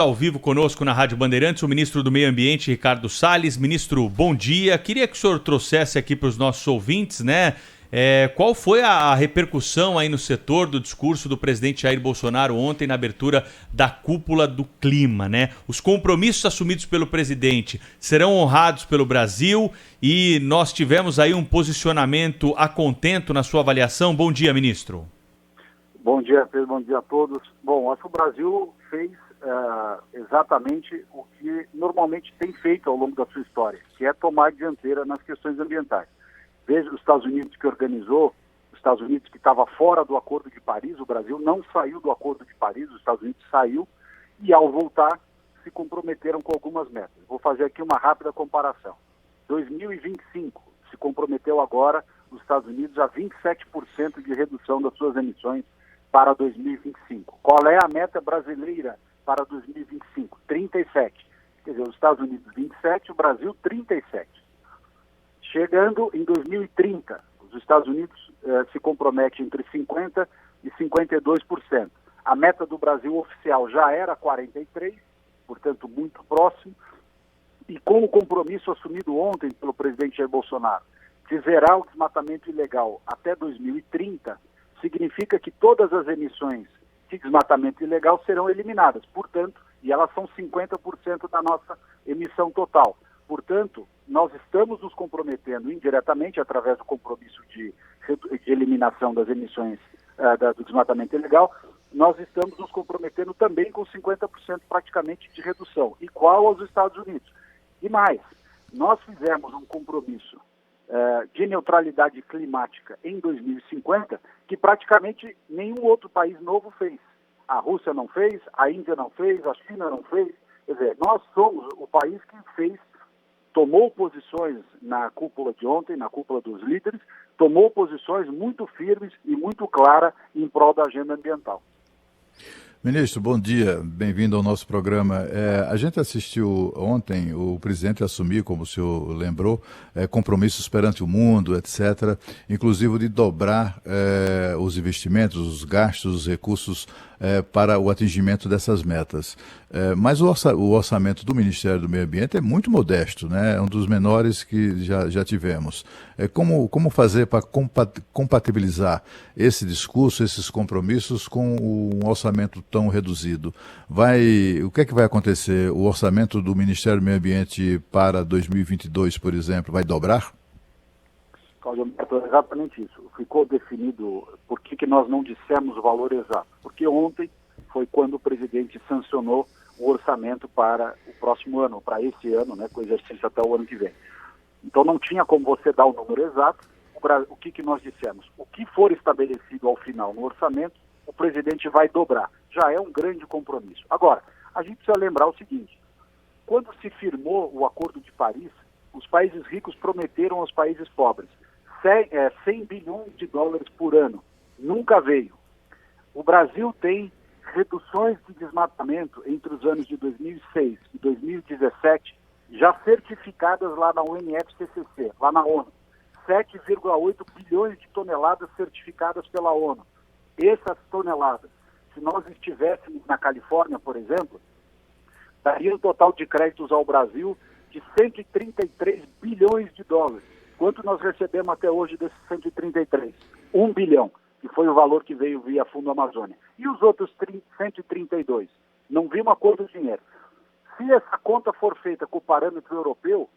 Ao vivo conosco na Rádio Bandeirantes, o ministro do Meio Ambiente, Ricardo Salles. Ministro, bom dia. Queria que o senhor trouxesse aqui para os nossos ouvintes, né? Qual foi a repercussão aí no setor do discurso do presidente Jair Bolsonaro ontem na abertura da cúpula do clima, né? Os compromissos assumidos pelo presidente serão honrados pelo Brasil e nós tivemos aí um posicionamento a contento na sua avaliação. Bom dia, ministro. Bom dia, Pedro. Bom dia a todos. Bom, acho que o Brasil fez exatamente o que normalmente tem feito ao longo da sua história, que é tomar a dianteira nas questões ambientais. Veja os Estados Unidos que organizou, os Estados Unidos que estava fora do Acordo de Paris, o Brasil não saiu do Acordo de Paris, os Estados Unidos saiu e ao voltar se comprometeram com algumas metas. Vou fazer aqui uma rápida comparação. 2025 se comprometeu agora os Estados Unidos a 27% de redução das suas emissões para 2025. Qual é a meta brasileira para 2025? 37. Quer dizer, os Estados Unidos 27, o Brasil 37. Chegando em 2030, os Estados Unidos se comprometem entre 50% e 52%. A meta do Brasil oficial já era 43%, portanto muito próximo, e com o compromisso assumido ontem pelo presidente Jair Bolsonaro de zerar o desmatamento ilegal até 2030, significa que todas as emissões de desmatamento ilegal serão eliminadas, portanto, e elas são 50% da nossa emissão total. Portanto, nós estamos nos comprometendo indiretamente, através do compromisso de eliminação das emissões do desmatamento ilegal, nós estamos nos comprometendo também com 50% praticamente de redução, igual aos Estados Unidos. E mais, nós fizemos um compromisso de neutralidade climática em 2050, que praticamente nenhum outro país novo fez. A Rússia não fez, a Índia não fez, a China não fez. Quer dizer, nós somos o país que tomou posições na cúpula de ontem, na cúpula dos líderes, tomou posições muito firmes e muito claras em prol da agenda ambiental. Ministro, bom dia, bem-vindo ao nosso programa. A gente assistiu ontem o presidente assumir, como o senhor lembrou, compromissos perante o mundo, etc., inclusive de dobrar os investimentos, os gastos, os recursos para o atingimento dessas metas. Mas o orçamento do Ministério do Meio Ambiente é muito modesto, né? É um dos menores que já tivemos. Como fazer para compatibilizar esse discurso, esses compromissos com um orçamento tão reduzido? O que é que vai acontecer? O orçamento do Ministério do Meio Ambiente para 2022, por exemplo, vai dobrar? Cláudio Alberto, é exatamente isso. Ficou definido por que nós não dissemos o valor exato. Porque ontem foi quando o presidente sancionou o orçamento para o próximo ano, para esse ano, né, com o exercício até o ano que vem. Então não tinha como você dar o número exato. O que nós dissemos? O que for estabelecido ao final no orçamento, o presidente vai dobrar. Já é um grande compromisso. Agora, a gente precisa lembrar o seguinte: quando se firmou o Acordo de Paris, os países ricos prometeram aos países pobres 100 bilhões de dólares por ano. Nunca veio. O Brasil tem reduções de desmatamento entre os anos de 2006 e 2017 já certificadas lá na UNFCCC, lá na ONU. 7,8 bilhões de toneladas certificadas pela ONU. Essas toneladas, se nós estivéssemos na Califórnia, por exemplo, daria um total de créditos ao Brasil de 133 bilhões de dólares. Quanto nós recebemos até hoje desses 133? 1 bilhão, que foi o valor que veio via Fundo Amazônia. E os outros 132? Não vimos a cor do dinheiro. Se essa conta for feita com o parâmetro europeu,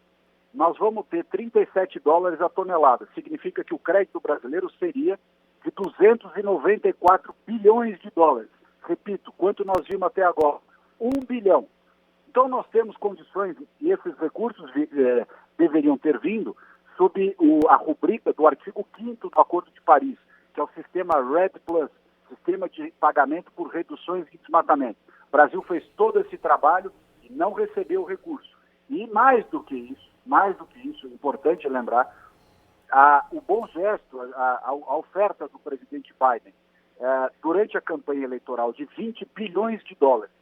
nós vamos ter 37 dólares a tonelada. Significa que o crédito brasileiro seria de 294 bilhões de dólares. Repito, quanto nós vimos até agora? 1 bilhão. Então nós temos condições, e esses recursos deveriam ter vindo sob a rubrica do artigo 5º do Acordo de Paris, que é o sistema REDD+, Sistema de Pagamento por Reduções de Desmatamento. O Brasil fez todo esse trabalho e não recebeu o recurso. E mais do que isso, é importante lembrar, o bom gesto, a oferta do presidente Biden durante a campanha eleitoral de 20 bilhões de dólares,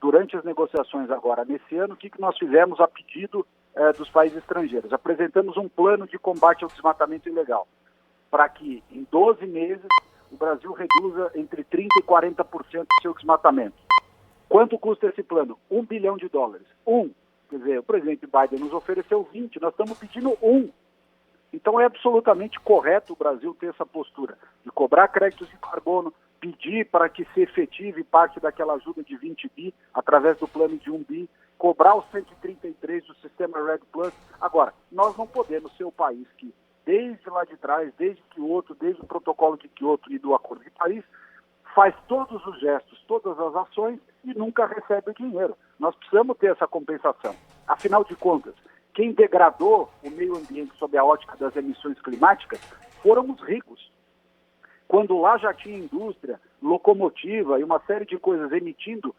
durante as negociações agora, nesse ano, o que nós fizemos a pedido dos países estrangeiros? Apresentamos um plano de combate ao desmatamento ilegal, para que em 12 meses o Brasil reduza entre 30% e 40% do seu desmatamento. Quanto custa esse plano? $1 bilhão. Quer dizer, o presidente Biden nos ofereceu 20, nós estamos pedindo 1. Então é absolutamente correto o Brasil ter essa postura de cobrar créditos de carbono, pedir para que se efetive parte daquela ajuda de 20 bi através do plano de 1 bi, cobrar os 133 do sistema Red Plus. Agora, nós não podemos ser o país que, desde lá de trás, desde Kyoto, desde o protocolo de Kyoto e do Acordo de Paris, faz todos os gestos, todas as ações e nunca recebe o dinheiro. Nós precisamos ter essa compensação. Afinal de contas, quem degradou o meio ambiente sob a ótica das emissões climáticas foram os ricos. Quando lá já tinha indústria, locomotiva e uma série de coisas emitindo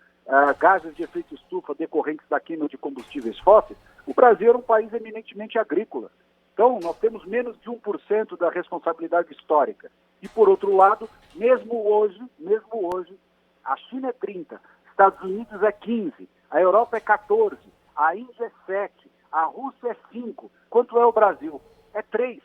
gases de efeito estufa decorrentes da queima de combustíveis fósseis, o Brasil era um país eminentemente agrícola. Então, nós temos menos de 1% da responsabilidade histórica. E, por outro lado, mesmo hoje, a China é 30%, Estados Unidos é 15%, a Europa é 14%, a Índia é 7%, a Rússia é 5%. Quanto é o Brasil? É 3%.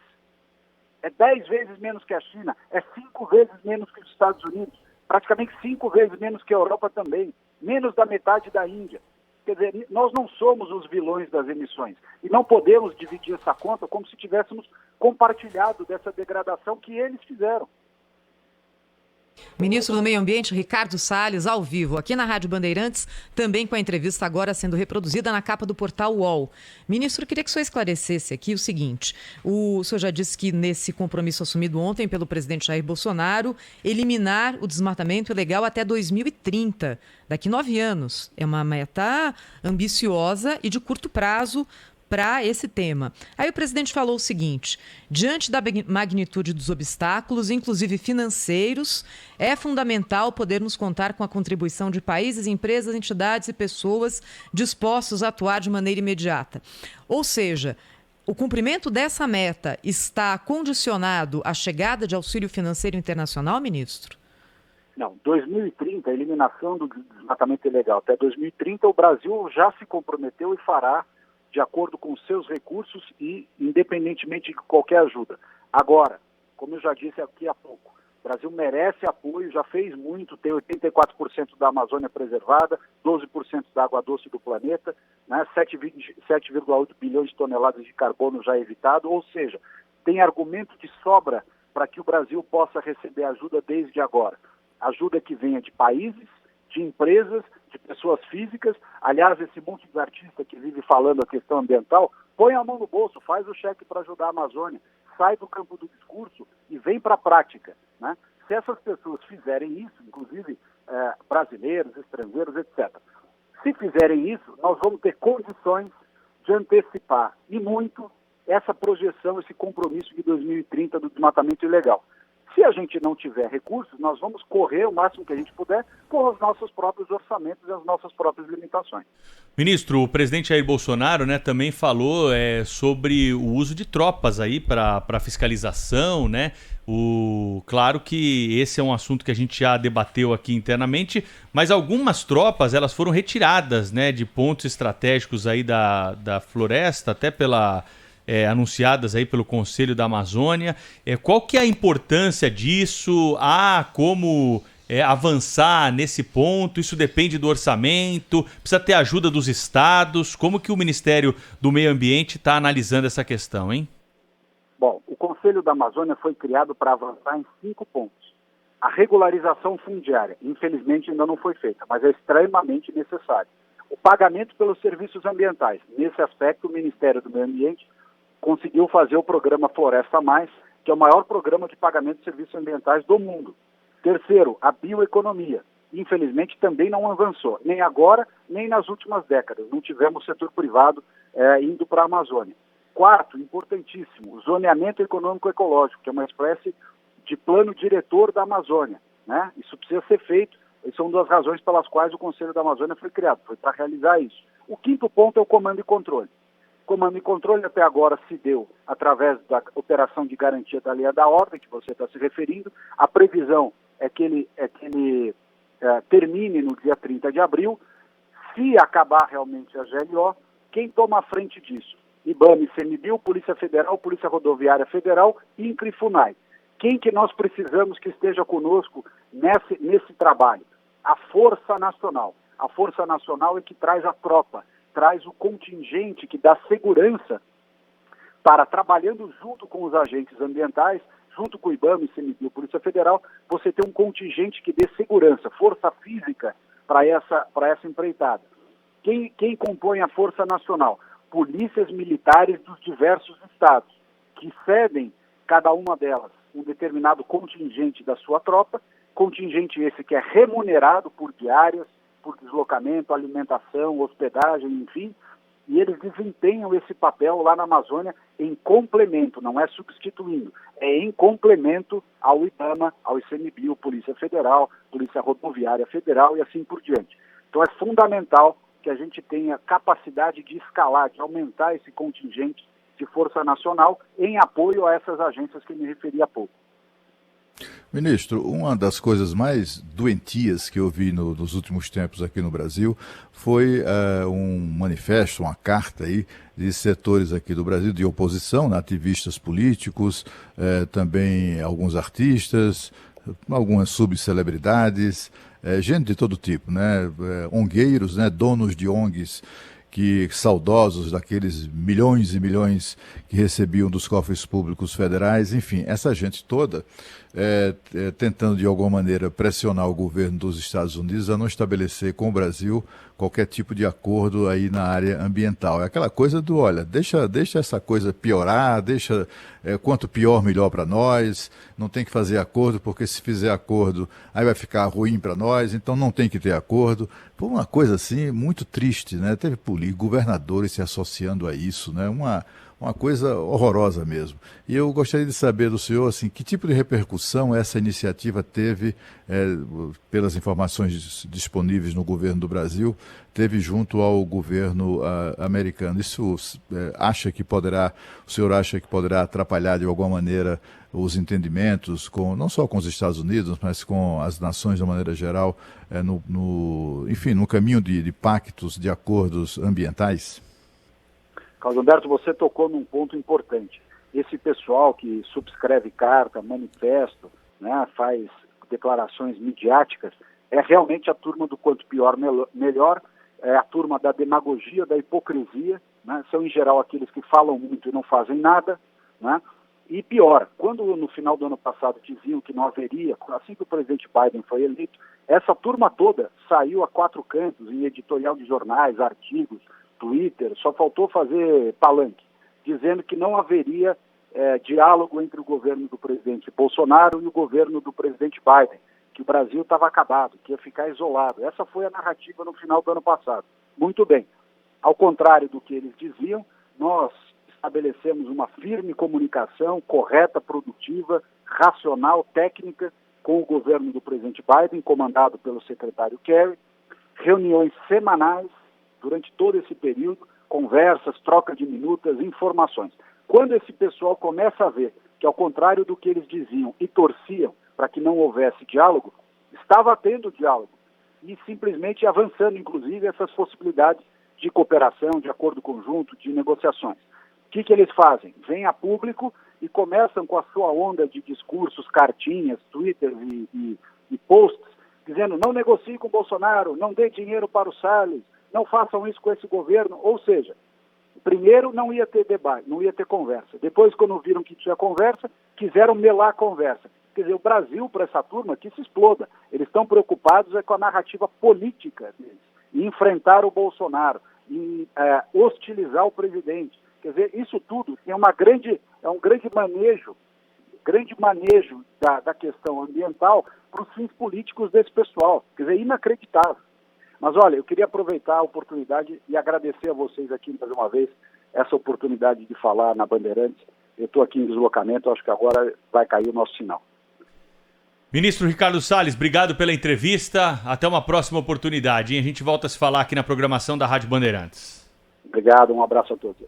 É 10 vezes menos que a China, é 5 vezes menos que os Estados Unidos, praticamente 5 vezes menos que a Europa também, menos da metade da Índia. Quer dizer, nós não somos os vilões das emissões e não podemos dividir essa conta como se tivéssemos compartilhado dessa degradação que eles fizeram. Ministro do Meio Ambiente, Ricardo Salles, ao vivo, aqui na Rádio Bandeirantes, também com a entrevista agora sendo reproduzida na capa do portal UOL. Ministro, eu queria que o senhor esclarecesse aqui o seguinte: o senhor já disse que nesse compromisso assumido ontem pelo presidente Jair Bolsonaro, eliminar o desmatamento ilegal até 2030, daqui 9 anos. É uma meta ambiciosa e de curto prazo para esse tema. Aí o presidente falou o seguinte: diante da magnitude dos obstáculos, inclusive financeiros, é fundamental podermos contar com a contribuição de países, empresas, entidades e pessoas dispostos a atuar de maneira imediata. Ou seja, o cumprimento dessa meta está condicionado à chegada de auxílio financeiro internacional, ministro? Não, 2030, a eliminação do desmatamento ilegal. Até 2030, o Brasil já se comprometeu e fará de acordo com os seus recursos e independentemente de qualquer ajuda. Agora, como eu já disse aqui há pouco, o Brasil merece apoio, já fez muito, tem 84% da Amazônia preservada, 12% da água doce do planeta, né, 7,8 bilhões de toneladas de carbono já evitado, ou seja, tem argumento de sobra para que o Brasil possa receber ajuda desde agora. Ajuda que venha de países, de empresas, de pessoas físicas. Aliás, esse monte de artista que vive falando a questão ambiental, põe a mão no bolso, faz o cheque para ajudar a Amazônia, sai do campo do discurso e vem para a prática, né? Se essas pessoas fizerem isso, inclusive brasileiros, estrangeiros, etc., se fizerem isso, nós vamos ter condições de antecipar, e muito, essa projeção, esse compromisso de 2030 do desmatamento ilegal. Se a gente não tiver recursos, nós vamos correr o máximo que a gente puder com os nossos próprios orçamentos e as nossas próprias limitações. Ministro, o presidente Jair Bolsonaro, né, também falou sobre o uso de tropas aí para fiscalização, né? Claro que esse é um assunto que a gente já debateu aqui internamente, mas algumas tropas elas foram retiradas, né, de pontos estratégicos aí da floresta, até anunciadas aí pelo Conselho da Amazônia. Qual que é a importância disso? Como avançar nesse ponto? Isso depende do orçamento? Precisa ter ajuda dos estados? Como que o Ministério do Meio Ambiente está analisando essa questão, hein? Bom, o Conselho da Amazônia foi criado para avançar em 5 pontos. A regularização fundiária, infelizmente, ainda não foi feita, mas é extremamente necessário. O pagamento pelos serviços ambientais. Nesse aspecto, o Ministério do Meio Ambiente conseguiu fazer o programa Floresta Mais, que é o maior programa de pagamento de serviços ambientais do mundo. Terceiro, a bioeconomia. Infelizmente, também não avançou, nem agora, nem nas últimas décadas. Não tivemos setor privado indo para a Amazônia. Quarto, importantíssimo, o zoneamento econômico-ecológico, que é uma espécie de plano diretor da Amazônia, né? Isso precisa ser feito, e são 2 razões pelas quais o Conselho da Amazônia foi criado, foi para realizar isso. O 5º ponto é o comando e controle. Comando e controle até agora se deu através da operação de garantia da lei da ordem, que você está se referindo. A previsão é que ele termine no dia 30 de abril. Se acabar realmente a GLO, quem toma a frente disso? IBAMA, ICMBio, Polícia Federal, Polícia Rodoviária Federal e INCRI-FUNAI. Quem que nós precisamos que esteja conosco nesse trabalho? A Força Nacional. A Força Nacional é que traz a tropa, traz o contingente que dá segurança para, trabalhando junto com os agentes ambientais, junto com o IBAMA, ICMBio, Polícia Federal, você ter um contingente que dê segurança, força física para essa empreitada. Quem compõe a Força Nacional? Polícias militares dos diversos estados, que cedem, cada uma delas, um determinado contingente da sua tropa, contingente esse que é remunerado por diárias, por deslocamento, alimentação, hospedagem, enfim, e eles desempenham esse papel lá na Amazônia em complemento, não é substituindo, é em complemento ao IBAMA, ao ICMBio, Polícia Federal, Polícia Rodoviária Federal e assim por diante. Então é fundamental que a gente tenha capacidade de escalar, de aumentar esse contingente de Força Nacional em apoio a essas agências que me referi há pouco. Ministro, uma das coisas mais doentias que eu vi nos últimos tempos aqui no Brasil foi um manifesto, uma carta aí de setores aqui do Brasil de oposição, né, ativistas políticos, também alguns artistas, algumas subcelebridades, gente de todo tipo, né, ongueiros, né, donos de ONGs, que saudosos daqueles milhões e milhões que recebiam dos cofres públicos federais, enfim, essa gente toda tentando de alguma maneira pressionar o governo dos Estados Unidos a não estabelecer com o Brasil qualquer tipo de acordo aí na área ambiental. É aquela coisa do, olha, deixa essa coisa piorar, deixa quanto pior, melhor para nós, não tem que fazer acordo, porque se fizer acordo, aí vai ficar ruim para nós, então não tem que ter acordo. Foi uma coisa assim muito triste, né? Teve governadores se associando a isso, né? Uma coisa horrorosa mesmo. E eu gostaria de saber do senhor, assim, que tipo de repercussão essa iniciativa teve, pelas informações disponíveis no governo do Brasil, teve junto ao governo americano. Isso o senhor acha que poderá atrapalhar de alguma maneira os entendimentos, não só com os Estados Unidos, mas com as nações de uma maneira geral, enfim, no caminho de pactos, de acordos ambientais? Carlos Alberto, você tocou num ponto importante. Esse pessoal que subscreve carta, manifesto, né, faz declarações midiáticas, é realmente a turma do quanto pior, melhor, é a turma da demagogia, da hipocrisia, né, são em geral aqueles que falam muito e não fazem nada, né, e pior, quando no final do ano passado diziam que não haveria, assim que o presidente Biden foi eleito, essa turma toda saiu a 4 cantos, em editorial de jornais, artigos, Twitter, só faltou fazer palanque, dizendo que não haveria diálogo entre o governo do presidente Bolsonaro e o governo do presidente Biden, que o Brasil estava acabado, que ia ficar isolado. Essa foi a narrativa no final do ano passado. Muito bem. Ao contrário do que eles diziam, nós estabelecemos uma firme comunicação correta, produtiva, racional, técnica, com o governo do presidente Biden, comandado pelo secretário Kerry, reuniões semanais, durante todo esse período, conversas, troca de minutas, informações. Quando esse pessoal começa a ver que, ao contrário do que eles diziam e torciam para que não houvesse diálogo, estava tendo diálogo e simplesmente avançando, inclusive, essas possibilidades de cooperação, de acordo conjunto, de negociações. O que eles fazem? Vêm a público e começam com a sua onda de discursos, cartinhas, Twitter e posts, dizendo não negocie com o Bolsonaro, não dê dinheiro para o Salles, não façam isso com esse governo. Ou seja, primeiro não ia ter debate, não ia ter conversa. Depois, quando viram que tinha conversa, quiseram melar a conversa. Quer dizer, o Brasil, para essa turma, que se exploda. Eles estão preocupados com a narrativa política deles, em enfrentar o Bolsonaro, em hostilizar o presidente. Quer dizer, isso tudo é um grande manejo da questão ambiental para os fins políticos desse pessoal. Quer dizer, inacreditável. Mas olha, eu queria aproveitar a oportunidade e agradecer a vocês aqui mais uma vez essa oportunidade de falar na Bandeirantes. Eu estou aqui em deslocamento, acho que agora vai cair o nosso sinal. Ministro Ricardo Salles, obrigado pela entrevista. Até uma próxima oportunidade, hein? A gente volta a se falar aqui na programação da Rádio Bandeirantes. Obrigado, um abraço a todos.